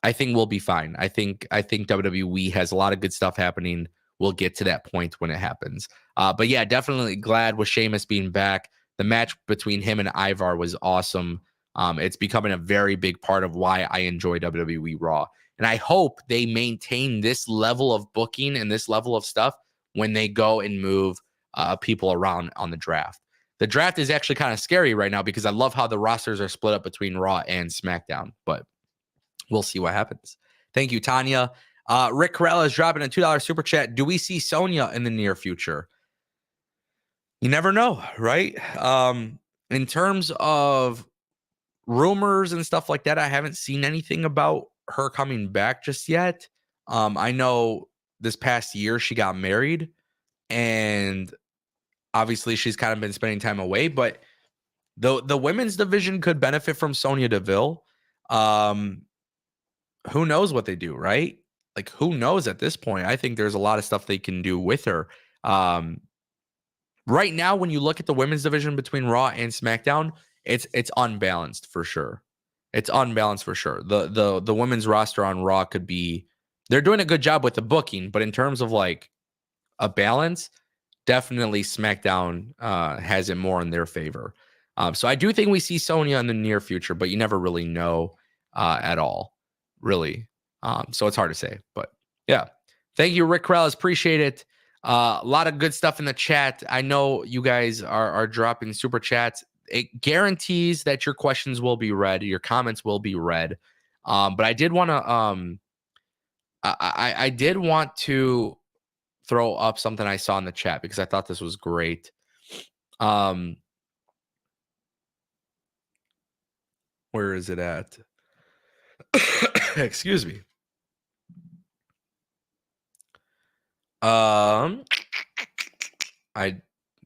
Speaker 1: I think we'll be fine. I think WWE has a lot of good stuff happening. We'll get to that point when it happens. But yeah, definitely glad with Sheamus being back. The match between him and Ivar was awesome. It's becoming a very big part of why I enjoy WWE Raw. And I hope they maintain this level of booking and this level of stuff when they go and move people around on the draft. The draft is actually kind of scary right now because I love how the rosters are split up between Raw and SmackDown. But we'll see what happens. Thank you, Tanya. Rick Corella is dropping a $2 super chat. Do we see Sonya in the near future? You never know, right? In terms of rumors and stuff like that, I haven't seen anything about her coming back just yet. I know this past year she got married, and obviously she's kind of been spending time away, but the women's division could benefit from Sonya Deville. Who knows what they do, right? Like, who knows at this point? I think there's a lot of stuff they can do with her. Right now, when you look at the women's division between Raw and SmackDown, it's unbalanced for sure. It's unbalanced for sure. The women's roster on Raw they're doing a good job with the booking, but in terms of like a balance, definitely SmackDown has it more in their favor. So I do think we see Sonya in the near future, but you never really know at all, really. So it's hard to say, but yeah. Thank you, Rick Krells. Appreciate it. A lot of good stuff in the chat. I know you guys are dropping super chats. It guarantees that your questions will be read, your comments will be read. But I did want to I did want to throw up something I saw in the chat because I thought this was great. Where is it at? Excuse me.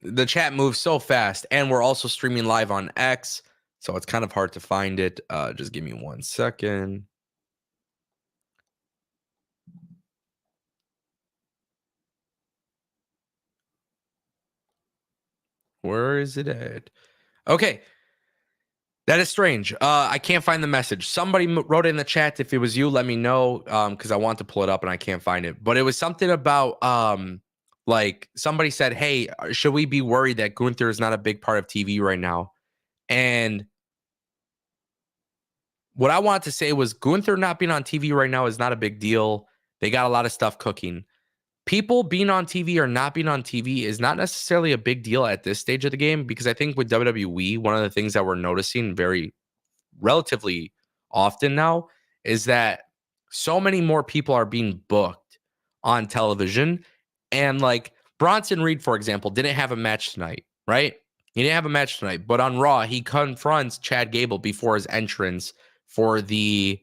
Speaker 1: The chat moves so fast, and we're also streaming live on X, so it's kind of hard to find it. Just give me 1 second. Where is it at? Okay. That is strange. I can't find the message. Somebody wrote it in the chat. If it was you, let me know because I want to pull it up and I can't find it. But it was something about like somebody said, hey, should we be worried that Gunther is not a big part of TV right now? And what I wanted to say was Gunther not being on TV right now is not a big deal. They got a lot of stuff cooking. People being on TV or not being on TV is not necessarily a big deal at this stage of the game because I think with WWE, one of the things that we're noticing very relatively often now is that so many more people are being booked on television. And like Bronson Reed, for example, didn't have a match tonight, right? He didn't have a match tonight, but on Raw, he confronts Chad Gable before his entrance for the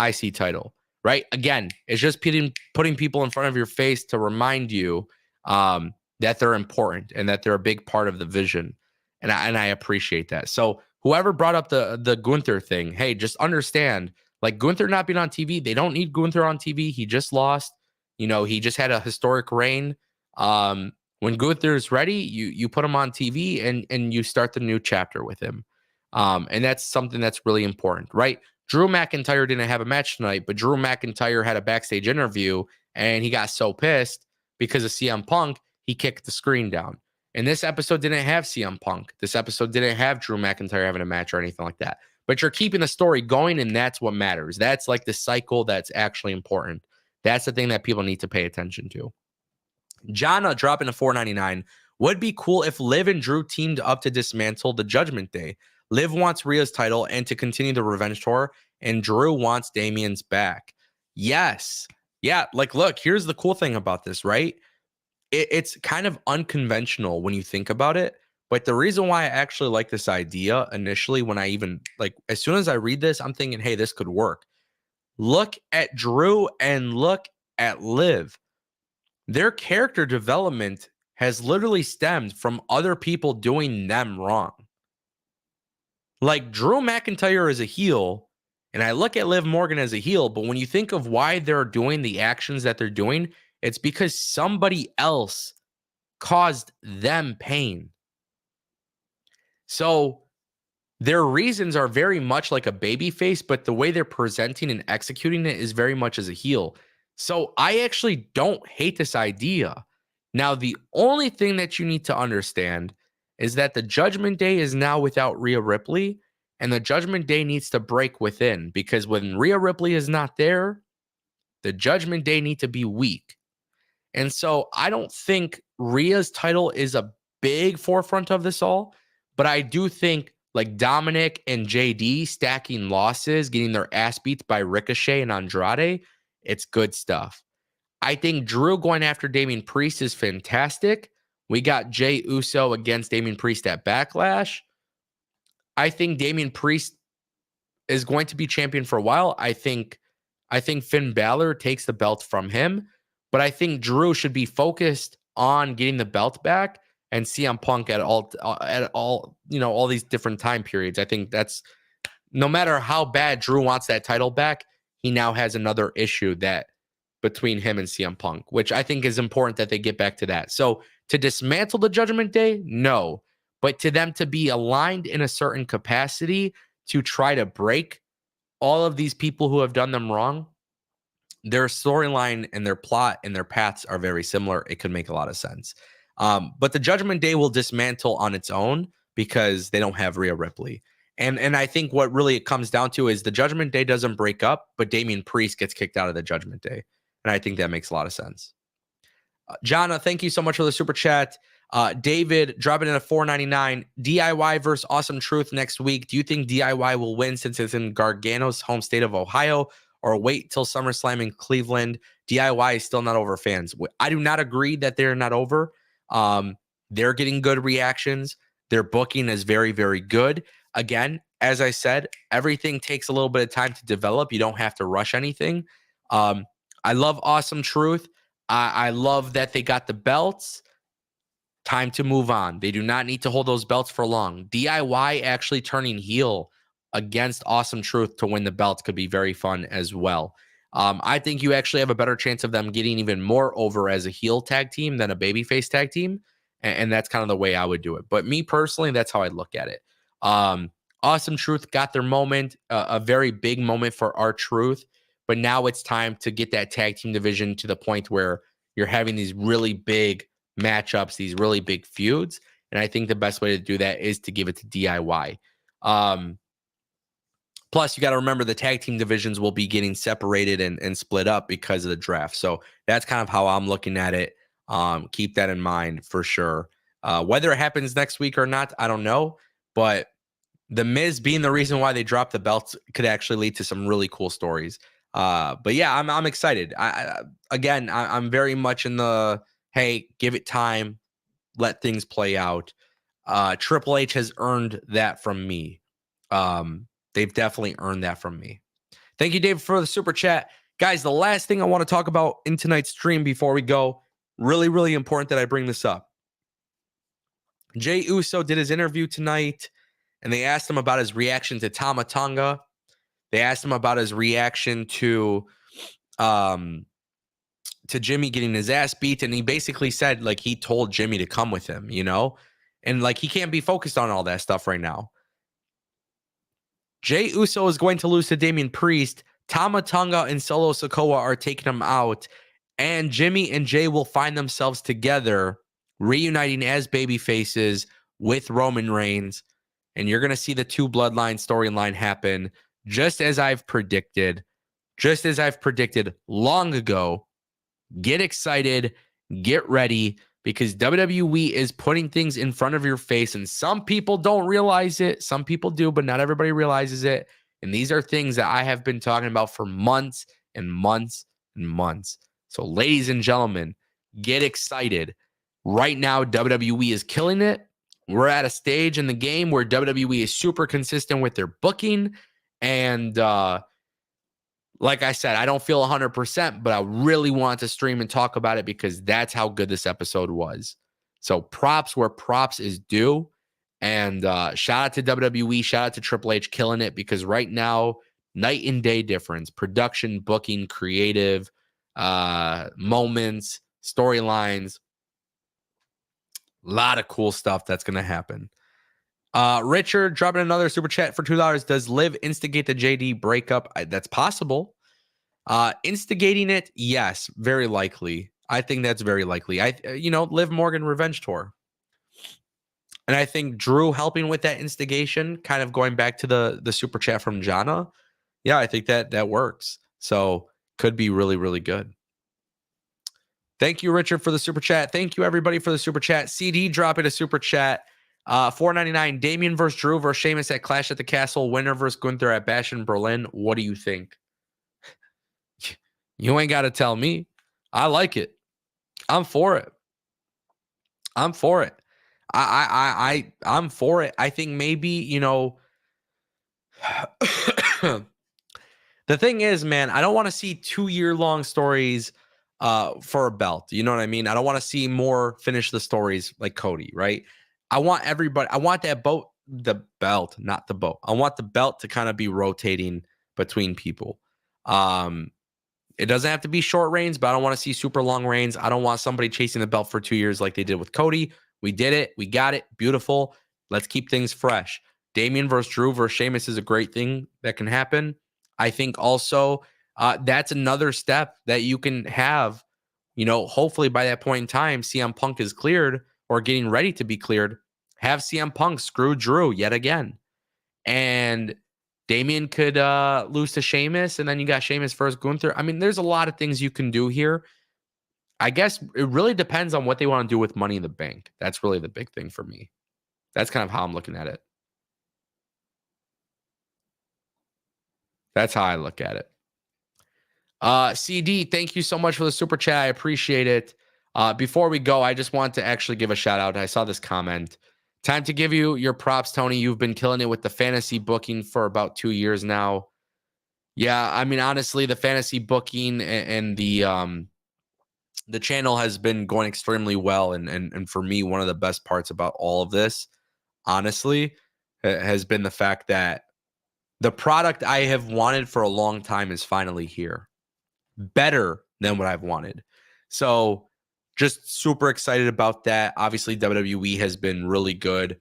Speaker 1: IC title, right? Again, it's just putting people in front of your face to remind you that they're important and that they're a big part of the vision. And I appreciate that. So whoever brought up the Gunther thing, hey, just understand, like Gunther not being on TV, they don't need Gunther on TV. He just lost. He just had a historic reign. When Gunther's ready, you put him on TV and you start the new chapter with him. And that's something that's really important, right? Drew McIntyre didn't have a match tonight, but Drew McIntyre had a backstage interview and he got so pissed because of CM Punk. he kicked the screen down. And this episode didn't have CM Punk. This episode didn't have Drew McIntyre having a match or anything like that. But you're keeping the story going, and that's what matters. That's like the cycle that's actually important. That's the thing that people need to pay attention to. Jana dropping a $4.99. Would be cool if Liv and Drew teamed up to dismantle the Judgment Day. Liv wants Rhea's title and to continue the revenge tour, and Drew wants Damien's back. Yes. Yeah, like, look, here's the cool thing about this, right? It's kind of unconventional when you think about it, but the reason why I actually like this idea initially, when I even, like, as soon as I read this, I'm thinking, hey, this could work. Look at Drew and look at Liv. Their character development has literally stemmed from other people doing them wrong. Like, Drew McIntyre is a heel, and I look at Liv Morgan as a heel, but when you think of why they're doing the actions that they're doing, it's because somebody else caused them pain. So their reasons are very much like a babyface, but the way they're presenting and executing it is very much as a heel. So I actually don't hate this idea. Now, the only thing that you need to understand is that the Judgment Day is now without Rhea Ripley, and the Judgment Day needs to break within, because when Rhea Ripley is not there, the Judgment Day need to be weak. And so I don't think Rhea's title is a big forefront of this all, but I do think like Dominic and JD stacking losses, getting their ass beats by Ricochet and Andrade, it's good stuff. I think Drew going after Damian Priest is fantastic. We got Jey Uso against Damian Priest at Backlash. I think Damian Priest is going to be champion for a while. I think Finn Balor takes the belt from him, but I think Drew should be focused on getting the belt back and CM Punk at all, you know, all these different time periods. I think that's, no matter how bad Drew wants that title back, he now has another issue that between him and CM Punk, which I think is important that they get back to that. So to dismantle the Judgment Day, no, but to them to be aligned in a certain capacity to try to break all of these people who have done them wrong, their storyline and their plot and their paths are very similar. It could make a lot of sense. But the Judgment Day will dismantle on its own because they don't have Rhea Ripley. And I think what really it comes down to is the Judgment Day doesn't break up, but Damian Priest gets kicked out of the Judgment Day. And I think that makes a lot of sense. Jana, thank you so much for the super chat. David dropping in a $4.99. DIY versus Awesome Truth next week. Do you think DIY will win since it's in Gargano's home state of Ohio, or wait till SummerSlam in Cleveland? DIY is still not over, fans. I do not agree that they're not over. They're getting good reactions. Their booking is very, very good. Again, as I said, everything takes a little bit of time to develop. You don't have to rush anything. I love Awesome Truth. I love that they got the belts. Time to move on. They do not need to hold those belts for long. DIY actually turning heel against Awesome Truth to win the belts could be very fun as well. I think you actually have a better chance of them getting even more over as a heel tag team than a babyface tag team. And that's kind of the way I would do it. But me personally, that's how I look at it. Awesome Truth got their moment, a very big moment for R-Truth. But now it's time to get that tag team division to the point where you're having these really big matchups, these really big feuds. And I think the best way to do that is to give it to DIY. Plus, you got to remember the tag team divisions will be getting separated and split up because of the draft. So that's kind of how I'm looking at it. Keep that in mind for sure. Whether it happens next week or not, I don't know. But the Miz being the reason why they dropped the belts could actually lead to some really cool stories. But yeah, I'm excited. I'm very much in the, hey, give it time, let things play out. Triple H has earned that from me. They've definitely earned that from me. Thank you, Dave, for the super chat. Guys, the last thing I want to talk about in tonight's stream before we go, really, really important that I bring this up. Jey Uso did his interview tonight, and they asked him about his reaction to Tama Tonga. They asked him about his reaction to Jimmy getting his ass beat, and he basically said, like, he told Jimmy to come with him, you know? And, like, he can't be focused on all that stuff right now. Jey Uso is going to lose to Damian Priest. Tama Tonga and Solo Sikoa are taking him out, and Jimmy and Jay will find themselves together reuniting as baby faces with Roman Reigns. And you're going to see the two bloodline storyline happen just as I've predicted long ago. Get excited, get ready, because WWE is putting things in front of your face, and some people don't realize it. Some people do, but not everybody realizes it. And these are things that I have been talking about for months and months and months. So, ladies and gentlemen, get excited. Right now, WWE is killing it. We're at a stage in the game where WWE is super consistent with their booking. And like I said, I don't feel 100%, but I really want to stream and talk about it because that's how good this episode was. So props where props is due. And shout out to WWE, shout out to Triple H killing it, because right now, night and day difference, production, booking, creative, moments, storylines, a lot of cool stuff that's going to happen. Richard dropping another super chat for $2. Does Liv instigate the JD breakup? That's possible. Instigating it, yes, very likely. I think that's very likely. Liv Morgan revenge tour. And I think Drew helping with that instigation, kind of going back to the super chat from Jana. Yeah, I think that works. So could be really, really good. Thank you, Richard, for the super chat. Thank you, everybody, for the super chat. CD dropping a super chat. $4.99. Damian versus Drew versus Sheamus at Clash at the Castle. Winner versus Gunther at Bash in Berlin. What do you think? You ain't got to tell me. I like it. I'm for it. I'm for it. I'm for it. I think maybe, the thing is, man, I don't want to see 2-year-long stories for a belt. You know what I mean? I don't want to see more finish the stories like Cody, right? I want everybody, I want the belt, not the boat. I want the belt to kind of be rotating between people. It doesn't have to be short reigns, but I don't want to see super long reigns. I don't want somebody chasing the belt for 2 years like they did with Cody. We did it. We got it. Beautiful. Let's keep things fresh. Damian versus Drew versus Sheamus is a great thing that can happen. I think also that's another step that you can have, hopefully by that point in time, CM Punk is cleared or getting ready to be cleared. Have CM Punk screw Drew yet again. And Damian could lose to Sheamus, and then you got Sheamus versus Gunther. I mean, there's a lot of things you can do here. I guess it really depends on what they want to do with Money in the Bank. That's really the big thing for me. That's kind of how I'm looking at it. That's how I look at it. CD, thank you so much for the super chat. I appreciate it. Before we go, I just want to actually give a shout out. I saw this comment. Time to give you your props, Tony. You've been killing it with the fantasy booking for about 2 years now. Yeah, I mean, honestly, the fantasy booking and the channel has been going extremely well. And for me, one of the best parts about all of this, honestly, has been the fact that the product I have wanted for a long time is finally here. Better than what I've wanted. So just super excited about that. Obviously, WWE has been really good.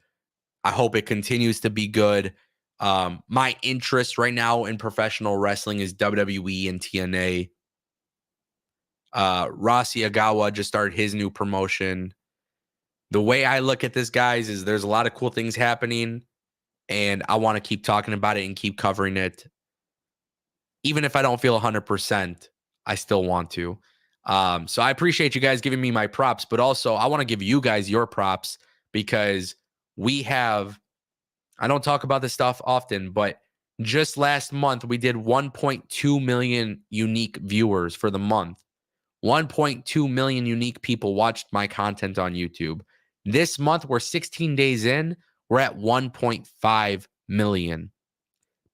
Speaker 1: I hope it continues to be good. My interest right now in professional wrestling is WWE and TNA. Rossy Agawa just started his new promotion. The way I look at this, guys, is there's a lot of cool things happening, and I want to keep talking about it and keep covering it. Even if I don't feel 100%, I still want to. So I appreciate you guys giving me my props, but also I want to give you guys your props because I don't talk about this stuff often, but just last month we did 1.2 million unique viewers for the month. 1.2 million unique people watched my content on YouTube. This month, we're 16 days in, we're at 1.5 million.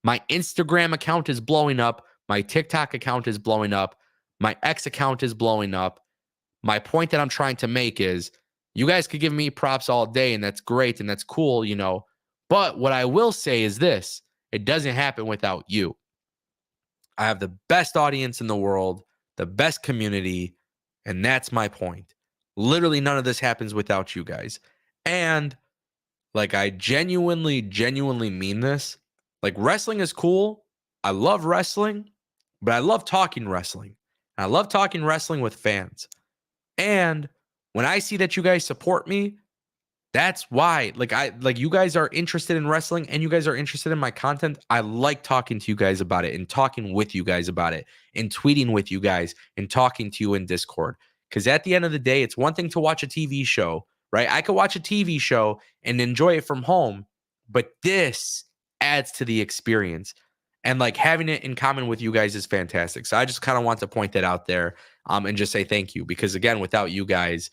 Speaker 1: My Instagram account is blowing up. My TikTok account is blowing up. My X account is blowing up. My point that I'm trying to make is you guys could give me props all day, and that's great, and that's cool, But what I will say is this. It doesn't happen without you. I have the best audience in the world, the best community, and that's my point. Literally none of this happens without you guys. And I genuinely mean this. Wrestling is cool. I love wrestling, but I love talking wrestling. And I love talking wrestling with fans. And When I see that you guys support me, that's why. Like you guys are interested in wrestling and you guys are interested in my content. I like talking to you guys about it and talking with you guys about it and tweeting with you guys and talking to you in Discord. Because at the end of the day, it's one thing to watch a TV show, right? I could watch a TV show and enjoy it from home, but this adds to the experience. And like having it in common with you guys is fantastic. So I just kind of want to point that out there and just say thank you. Because again, without you guys,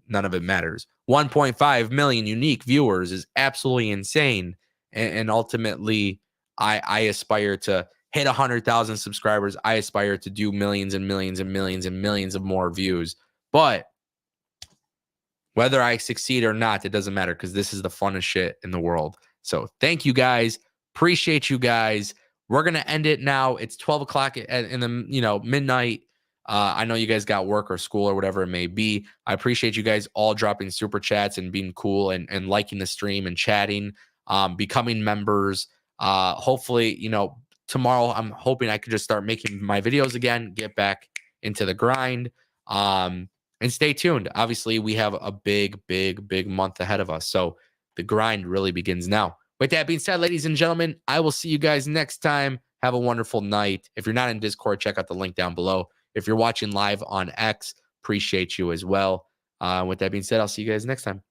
Speaker 1: none of it matters. 1.5 million unique viewers is absolutely insane. And ultimately, I aspire to hit 100,000 subscribers. I aspire to do millions and millions and millions and millions of more views. But whether I succeed or not, it doesn't matter because this is the funnest shit in the world. So thank you guys. Appreciate you guys. We're going to end it now. It's 12 o'clock in the, midnight. I know you guys got work or school or whatever it may be. I appreciate you guys all dropping super chats and being cool and liking the stream and chatting, becoming members. Hopefully, tomorrow I'm hoping I could just start making my videos again, get back into the grind. And stay tuned. Obviously, we have a big, big, big month ahead of us. So the grind really begins now. With that being said, ladies and gentlemen, I will see you guys next time. Have a wonderful night. If you're not in Discord, check out the link down below. If you're watching live on X, appreciate you as well. With that being said, I'll see you guys next time.